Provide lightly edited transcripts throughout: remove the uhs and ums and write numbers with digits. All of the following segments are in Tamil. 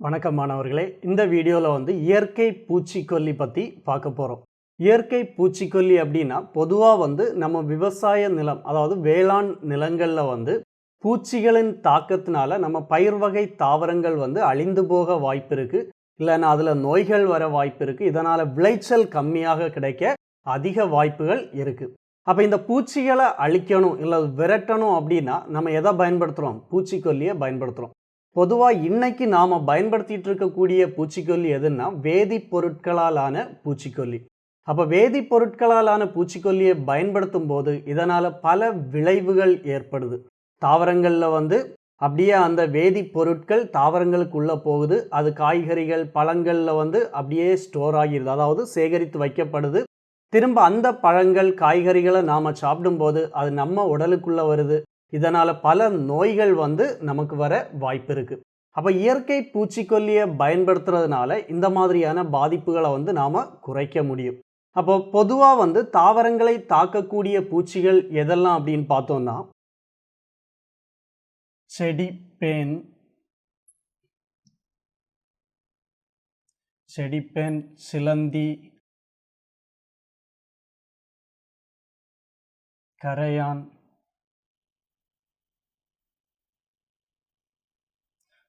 வணக்கம் மாணவர்களே, இந்த வீடியோவில் வந்து இயற்கை பூச்சிக்கொல்லி பற்றி பார்க்க போகிறோம். இயற்கை பூச்சிக்கொல்லி அப்படின்னா பொதுவாக வந்து நம்ம விவசாய நிலம், அதாவது வேளாண் நிலங்களில் வந்து பூச்சிகளின் தாக்கத்தினால நம்ம பயிர் வகை தாவரங்கள் வந்து அழிந்து போக வாய்ப்பு இருக்குது, இல்லைன்னா அதில் நோய்கள் வர வாய்ப்பு இருக்குது. இதனால் விளைச்சல் கம்மியாக கிடைக்க அதிக வாய்ப்புகள் இருக்குது. அப்போ இந்த பூச்சிகளை அழிக்கணும் இல்லை விரட்டணும் அப்படின்னா நம்ம எதை பயன்படுத்துகிறோம்? பூச்சிக்கொல்லியை பயன்படுத்துகிறோம். பொதுவாக இன்னைக்கு நாம் பயன்படுத்திட்டு இருக்கக்கூடிய பூச்சிக்கொல்லி எதுன்னா வேதிப்பொருட்களாலான பூச்சிக்கொல்லி. அப்போ வேதிப்பொருட்களாலான பூச்சிக்கொல்லியை பயன்படுத்தும் போது இதனால் பல விளைவுகள் ஏற்படுது. தாவரங்களில் வந்து அப்படியே அந்த வேதிப்பொருட்கள் தாவரங்களுக்குள்ளே போகுது. அது காய்கறிகள் பழங்களில் வந்து அப்படியே ஸ்டோர் ஆகிடுது, அதாவது சேகரித்து வைக்கப்படுது. திரும்ப அந்த பழங்கள் காய்கறிகளை நாம் சாப்பிடும்போது அது நம்ம உடலுக்குள்ளே வருது. இதனால் பல நோய்கள் வந்து நமக்கு வர வாய்ப்பு இருக்குது. அப்போ இயற்கை பூச்சிக்கொல்லியை பயன்படுத்துறதுனால இந்த மாதிரியான பாதிப்புகளை வந்து நாம் குறைக்க முடியும். அப்போ பொதுவாக வந்து தாவரங்களை தாக்கக்கூடிய பூச்சிகள் எதெல்லாம் அப்படின்னு பார்த்தோம்னா செடிப்பேன், சிலந்தி, கரையான்.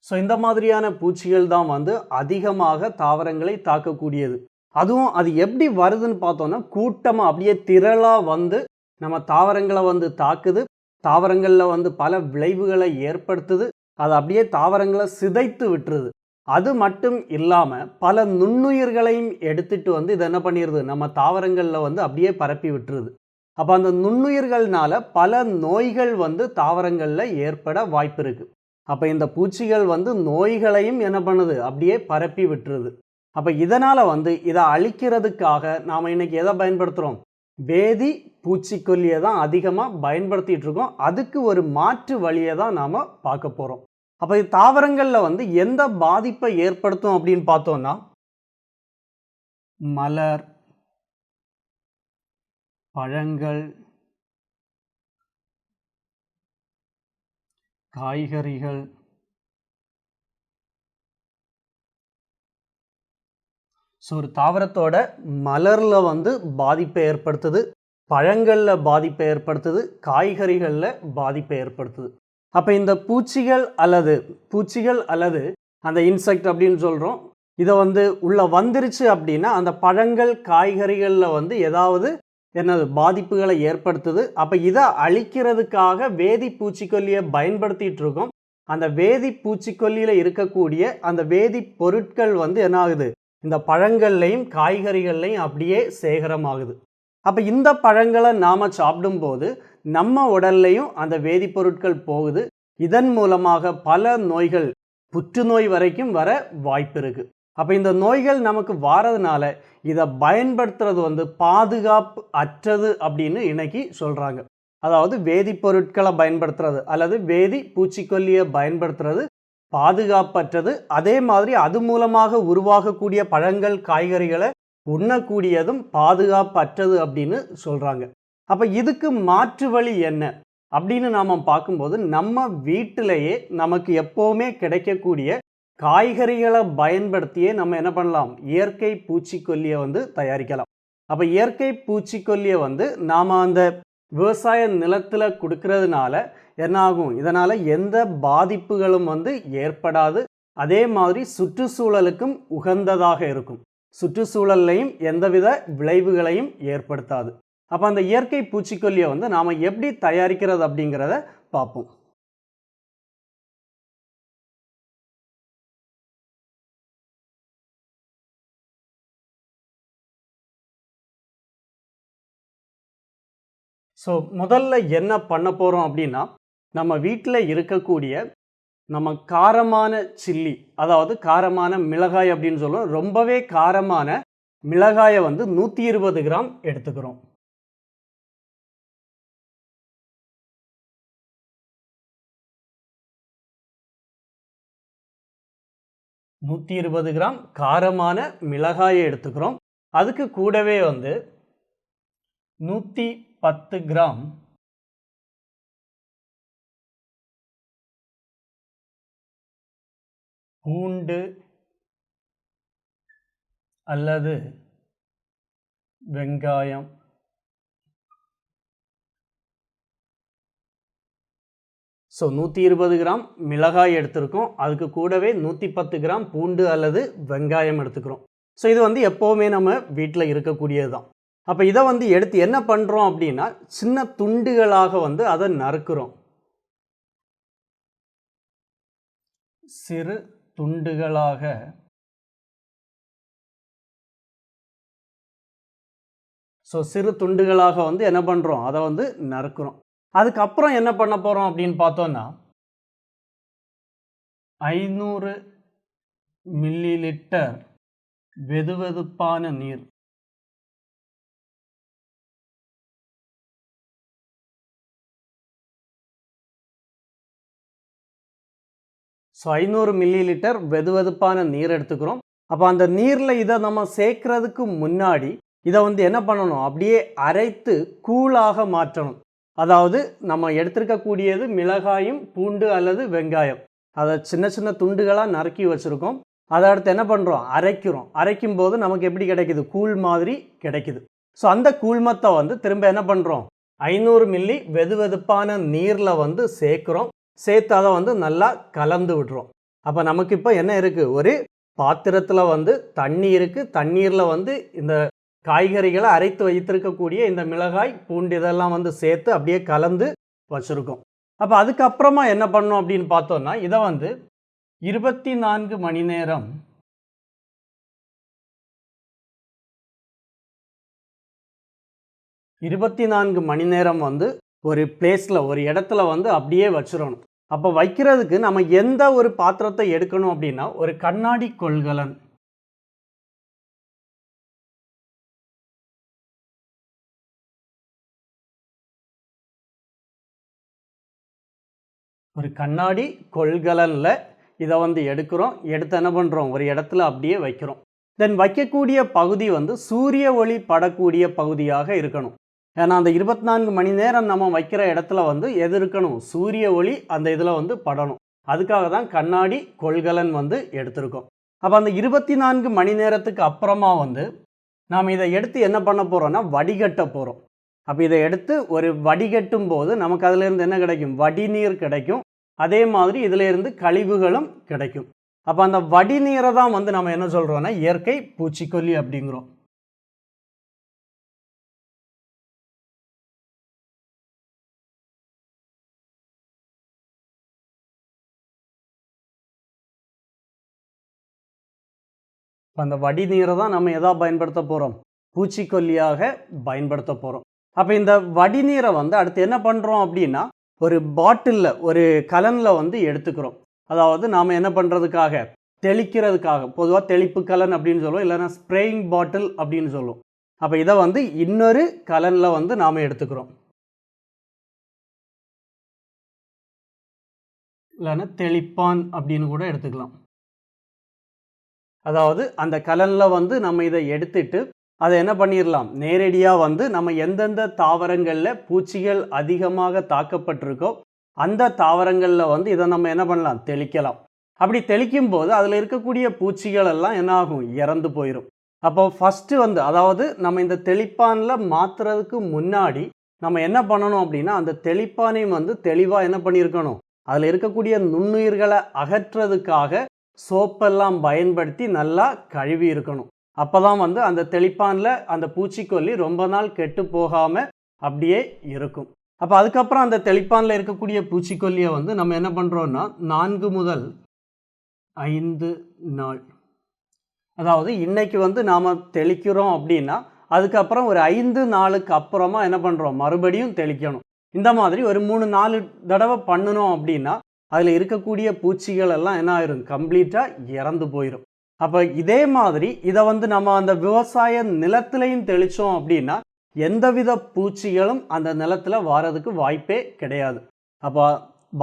ஸோ இந்த மாதிரியான பூச்சிகள் தான் வந்து அதிகமாக தாவரங்களை தாக்கக்கூடியது. அதுவும் அது எப்படி வருதுன்னு பார்த்தோன்னா கூட்டமாக அப்படியே திரளாக வந்து நம்ம தாவரங்களை வந்து தாக்குது. தாவரங்களில் வந்து பல விளைவுகளை ஏற்படுத்துது. அது அப்படியே தாவரங்களை சிதைத்து விட்டுருது. அது மட்டும் இல்லாமல் பல நுண்ணுயிர்களையும் எடுத்துட்டு வந்து இதை என்ன பண்ணிடுது, நம்ம தாவரங்களில் வந்து அப்படியே பரப்பி விட்டுருது. அப்போ அந்த நுண்ணுயிர்கள்னால பல நோய்கள் வந்து தாவரங்களில் ஏற்பட வாய்ப்பு இருக்குது. அப்போ இந்த பூச்சிகள் வந்து நோய்களையும் என்ன பண்ணுது, அப்படியே பரப்பி விட்டுருது. அப்போ இதனால் வந்து இதை அழிக்கிறதுக்காக நாம் இன்னைக்கு எதை பயன்படுத்துகிறோம்? வேதி பூச்சிக்கொல்லியை தான் அதிகமாக பயன்படுத்திட்டு இருக்கோம். அதுக்கு ஒரு மாற்று வழியை தான் நாம் பார்க்க போகிறோம். அப்போ இது தாவரங்களில் வந்து எந்த பாதிப்பை ஏற்படுத்தும் அப்படின்னு பார்த்தோம்னா மலர், பழங்கள், காய்கறிகள், ஸோ ஒரு தாவரத்தோட மலரில் வந்து பாதிப்பை ஏற்படுத்துது, பழங்களில் பாதிப்பை ஏற்படுத்துது, காய்கறிகளில் பாதிப்பை ஏற்படுத்துது. அப்போ இந்த பூச்சிகள் அல்லது அந்த இன்செக்ட் அப்படின்னு சொல்கிறோம், இதை வந்து உள்ள வந்துருச்சு அப்படின்னா அந்த பழங்கள் காய்கறிகளில் வந்து ஏதாவது என்னது பாதிப்புகளை ஏற்படுத்துது. அப்போ இதை அழிக்கிறதுக்காக வேதி பூச்சிக்கொல்லியை பயன்படுத்திட்டு இருக்கோம். அந்த வேதி பூச்சிக்கொல்லியில் இருக்கக்கூடிய அந்த வேதி பொருட்கள் வந்து என்ன ஆகுது, இந்த பழங்கள்லையும் காய்கறிகள்லையும் அப்படியே சேகரமாகுது. அப்போ இந்த பழங்களை நாம் சாப்பிடும்போது நம்ம உடல்லையும் அந்த வேதிப்பொருட்கள் போகுது. இதன் மூலமாக பல நோய்கள், புற்றுநோய் வரைக்கும் வர வாய்ப்பு இருக்குது. அப்போ இந்த நோய்கள் நமக்கு வாரதுனால இதை பயன்படுத்துறது வந்து பாதுகாப்பு அற்றது அப்படின்னு இன்னைக்கு சொல்கிறாங்க. அதாவது வேதிப்பொருட்களை பயன்படுத்துறது அல்லது வேதி பூச்சிக்கொல்லியை பயன்படுத்துறது பாதுகாப்பற்றது. அதே மாதிரி அது மூலமாக உருவாகக்கூடிய பழங்கள் காய்கறிகளை உண்ணக்கூடியதும் பாதுகாப்பற்றது அப்படின்னு சொல்கிறாங்க. அப்போ இதுக்கு மாற்று வழி என்ன அப்படின்னு நாம் பார்க்கும்போது நம்ம வீட்டிலேயே நமக்கு எப்போவுமே கிடைக்கக்கூடிய காய்கறிகளை பயன்படுத்தியே நம்ம என்ன பண்ணலாம், இயற்கை பூச்சிக்கொல்லியை வந்து தயாரிக்கலாம். அப்போ இயற்கை பூச்சிக்கொல்லியை வந்து நாம் அந்த விவசாய நிலத்தில் கொடுக்கறதுனால என்ன ஆகும், இதனால் எந்த பாதிப்புகளும் வந்து ஏற்படாது. அதே மாதிரி சுற்றுச்சூழலுக்கும் உகந்ததாக இருக்கும், சுற்றுச்சூழல்லையும் எந்தவித விளைவுகளையும் ஏற்படுத்தாது. அப்போ அந்த இயற்கை பூச்சிக்கொல்லியை வந்து நாம் எப்படி தயாரிக்கிறது அப்படிங்கிறத பார்ப்போம். ஸோ முதல்ல என்ன பண்ண போகிறோம் அப்படின்னா, நம்ம வீட்டில் இருக்கக்கூடிய நம்ம காரமான சில்லி, அதாவது காரமான மிளகாய் அப்படின்னு சொல்லுவோம், ரொம்பவே காரமான மிளகாயை வந்து 120 கிராம் எடுத்துக்கிறோம். 120 கிராம் காரமான மிளகாயை எடுத்துக்கிறோம். அதுக்கு கூடவே வந்து 110 கிராம் பூண்டு அல்லது வெங்காயம். ஸோ 120 கிராம் மிளகாய் எடுத்திருக்கோம். அதுக்கு கூடவே 110 கிராம் பூண்டு அல்லது வெங்காயம் எடுத்துக்கிறோம். ஸோ இது வந்து எப்போவுமே நம்ம வீட்டில் இருக்கக்கூடியது தான். அப்போ இதை வந்து எடுத்து என்ன பண்ணுறோம் அப்படின்னா, சின்ன துண்டுகளாக வந்து அதை நறுக்கிறோம். சிறு துண்டுகளாக சிறு துண்டுகளாக வந்து என்ன பண்ணுறோம், அதை வந்து நறுக்கிறோம். அதுக்கப்புறம் என்ன பண்ண போகிறோம் அப்படின்னு பார்த்தோன்னா, 500 மில்லி லிட்டர் வெதுவெதுப்பான நீர். ஸோ 500 மில்லி லிட்டர் வெதுவெதுப்பான நீர் எடுத்துக்கிறோம். அப்போ அந்த நீரில் இதை நம்ம சேர்க்கறதுக்கு முன்னாடி இதை வந்து என்ன பண்ணணும், அப்படியே அரைத்து கூழாக மாற்றணும். அதாவது நம்ம எடுத்திருக்கக்கூடியது மிளகாயும் பூண்டு அல்லது வெங்காயம், அதை சின்ன சின்ன துண்டுகளாக நறுக்கி வச்சுருக்கோம். அதை அடுத்து என்ன பண்ணுறோம், அரைக்கிறோம். அரைக்கும் போது நமக்கு எப்படி கிடைக்குது, கூழ் மாதிரி கிடைக்குது. ஸோ அந்த கூழ்மத்தை வந்து திரும்ப என்ன பண்ணுறோம், 500 மில்லி வெதுவெதுப்பான நீரில் வந்து சேர்க்குறோம். சேர்த்து அதை வந்து நல்லா கலந்து விடுறோம். அப்போ நமக்கு இப்போ என்ன இருக்குது, ஒரு பாத்திரத்தில் வந்து தண்ணி இருக்குது. தண்ணீரில் வந்து இந்த காய்கறிகளை அரைத்து வைத்திருக்கக்கூடிய இந்த மிளகாய் பூண்டு இதெல்லாம் வந்து சேர்த்து அப்படியே கலந்து வச்சுருக்கோம். அப்போ அதுக்கப்புறமா என்ன பண்ணோம் அப்படின்னு பார்த்தோன்னா, இதை வந்து 24 மணி நேரம் 24 மணி நேரம் வந்து ஒரு பிளேஸில், ஒரு இடத்துல வந்து அப்படியே வச்சிடணும். அப்போ வைக்கிறதுக்கு நம்ம எந்த ஒரு பாத்திரத்தை எடுக்கணும் அப்படின்னா, ஒரு கண்ணாடி கொள்கலன். ஒரு கண்ணாடி கொள்கலனில் இதை வந்து எடுக்கிறோம். எடுத்து என்ன பண்ணுறோம், ஒரு இடத்துல அப்படியே வைக்கிறோம். தென் வைக்கக்கூடிய பகுதி வந்து சூரிய ஒளி படக்கூடிய பகுதியாக இருக்கணும். ஏன்னா அந்த 24 மணி நேரம் நம்ம வைக்கிற இடத்துல வந்து எது இருக்கணும், சூரிய ஒளி அந்த இதில் வந்து படணும். அதுக்காக தான் கண்ணாடி கொள்கலன் வந்து எடுத்திருக்கோம். அப்போ அந்த 24 மணி நேரத்துக்கு அப்புறமா வந்து நாம் இதை எடுத்து என்ன பண்ண போகிறோம்னா, வடிகட்ட போகிறோம். அப்போ இதை எடுத்து ஒரு வடிகட்டும் போது நமக்கு அதிலேருந்து என்ன கிடைக்கும், வடிநீர் கிடைக்கும். அதே மாதிரி இதிலேருந்து கழிவுகளும் கிடைக்கும். அப்போ அந்த வடிநீரை தான் வந்து நம்ம என்ன சொல்கிறோம்னா, இயற்கை பூச்சிக்கொல்லி அப்படிங்கிறோம். அந்த வடிநீரை தான் நம்ம எதா பயன்படுத்த போகிறோம், பூச்சிக்கொல்லியாக பயன்படுத்த போகிறோம். அப்போ இந்த வடிநீரை வந்து அடுத்து என்ன பண்ணுறோம் அப்படின்னா, ஒரு பாட்டிலில், ஒரு கலனில் வந்து எடுத்துக்கிறோம். அதாவது நாம் என்ன பண்ணுறதுக்காக, தெளிக்கிறதுக்காக. பொதுவாக தெளிப்பு கலன் அப்படின்னு சொல்லுவோம், இல்லைன்னா ஸ்ப்ரேயிங் பாட்டில் அப்படின்னு சொல்லுவோம். அப்போ இதை வந்து இன்னொரு கலனில் வந்து நாம் எடுத்துக்கிறோம். இல்லைன்னா தெளிப்பான் அப்படின்னு கூட எடுத்துக்கலாம். அதாவது அந்த கலனில் வந்து நம்ம இதை எடுத்துட்டு அதை என்ன பண்ணிடலாம், நேரடியாக வந்து நம்ம எந்தெந்த தாவரங்களில் பூச்சிகள் அதிகமாக தாக்கப்பட்டிருக்கோ அந்த தாவரங்களில் வந்து இதை நம்ம என்ன பண்ணலாம், தெளிக்கலாம். அப்படி தெளிக்கும் போது அதில் இருக்கக்கூடிய பூச்சிகள் எல்லாம் என்ன ஆகும், இறந்து போயிடும். அப்போ ஃபஸ்ட்டு வந்து, அதாவது நம்ம இந்த தெளிப்பானில் மாற்றுறதுக்கு முன்னாடி நம்ம என்ன பண்ணணும் அப்படின்னா, அந்த தெளிப்பானை வந்து தெளிவாக என்ன பண்ணியிருக்கணும், அதில் இருக்கக்கூடிய நுண்ணுயிர்களை அகற்றுறதுக்காக சோப்பெல்லாம் பயன்படுத்தி நல்லா கழுவி இருக்கணும். அப்போ தான் வந்து அந்த தெளிப்பானில் அந்த பூச்சிக்கொல்லி ரொம்ப நாள் கெட்டு போகாமல் அப்படியே இருக்கும். அப்போ அதுக்கப்புறம் அந்த தெளிப்பானில் இருக்கக்கூடிய பூச்சிக்கொல்லியை வந்து நம்ம என்ன பண்ணுறோன்னா, 4 முதல் 5 நாள், அதாவது இன்னைக்கு வந்து நாம் தெளிக்கிறோம் அப்படின்னா அதுக்கப்புறம் ஒரு 5 நாளுக்கு அப்புறமா என்ன பண்ணுறோம், மறுபடியும் தெளிக்கணும். இந்த மாதிரி ஒரு 3-4 தடவை பண்ணணும் அப்படின்னா அதில் இருக்கக்கூடிய பூச்சிகள் எல்லாம் என்ன ஆயிரும், கம்ப்ளீட்டாக இறந்து போயிடும். அப்போ இதே மாதிரி இதை வந்து நம்ம அந்த விவசாய நிலத்திலையும் தெளித்தோம் அப்படின்னா எந்தவித பூச்சிகளும் அந்த நிலத்தில் வாரதுக்கு வாய்ப்பே கிடையாது. அப்போ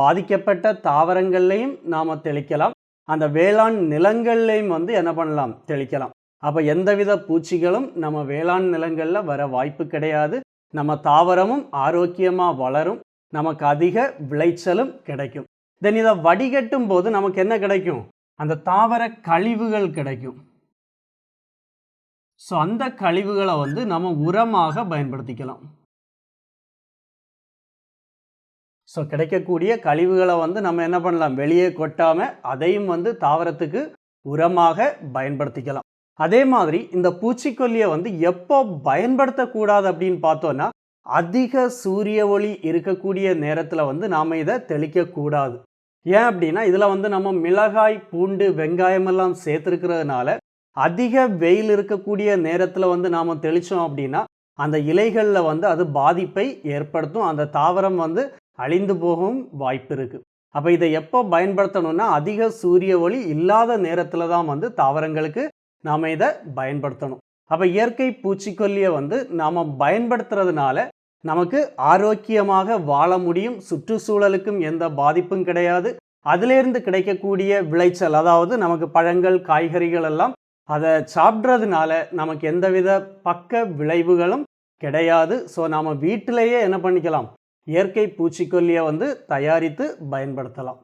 பாதிக்கப்பட்ட தாவரங்கள்லையும் நாம் தெளிக்கலாம், அந்த வேளாண் நிலங்கள்லையும் வந்து என்ன பண்ணலாம், தெளிக்கலாம். அப்போ எந்தவித பூச்சிகளும் நம்ம வேளாண் நிலங்களில் வர வாய்ப்பு கிடையாது. நம்ம தாவரமும் ஆரோக்கியமாக வளரும், நமக்கு அதிக விளைச்சலும் கிடைக்கும். தென் இதை வடிகட்டும் போது நமக்கு என்ன கிடைக்கும், அந்த தாவர கழிவுகள் கிடைக்கும். ஸோ அந்த கழிவுகளை வந்து நம்ம உரமாக பயன்படுத்திக்கலாம். ஸோ கிடைக்கக்கூடிய கழிவுகளை வந்து நம்ம என்ன பண்ணலாம், வெளியே கொட்டாமல் அதையும் வந்து தாவரத்துக்கு உரமாக பயன்படுத்திக்கலாம். அதே மாதிரி இந்த பூச்சிக்கொல்லியை வந்து எப்போ பயன்படுத்தக்கூடாது அப்படின்னு பார்த்தோன்னா, அதிக சூரிய ஒளி இருக்கக்கூடிய நேரத்தில் வந்து நாம் இதை தெளிக்கக்கூடாது. ஏன் அப்படின்னா இதில் வந்து நம்ம மிளகாய், பூண்டு, வெங்காயம் எல்லாம் சேர்த்துருக்கிறதுனால அதிக வெயில் இருக்கக்கூடிய நேரத்தில் வந்து நாம் தெளித்தோம் அப்படின்னா அந்த இலைகளில் வந்து அது பாதிப்பை ஏற்படுத்தும். அந்த தாவரம் வந்து அழிந்து போகும் வாய்ப்பு இருக்குது. அப்போ இதை எப்போ பயன்படுத்தணும்னா அதிக சூரிய ஒளி இல்லாத நேரத்தில் தான் வந்து தாவரங்களுக்கு நாம் இதை பயன்படுத்தணும். அப்போ இயற்கை பூச்சிக்கொல்லியை வந்து நாம் பயன்படுத்துறதுனால நமக்கு ஆரோக்கியமாக வாழ முடியும். சுற்றுச்சூழலுக்கும் எந்த பாதிப்பும் கிடையாது. அதிலிருந்து கிடைக்கக்கூடிய விளைச்சல், அதாவது நமக்கு பழங்கள், காய்கறிகள் எல்லாம் அதை சாப்பிட்றதுனால நமக்கு எந்தவித பக்க விளைவுகளும் கிடையாது. ஸோ நாம் வீட்டிலேயே என்ன பண்ணிக்கலாம், இயற்கை பூச்சிக்கொல்லியை வந்து தயாரித்து பயன்படுத்தலாம்.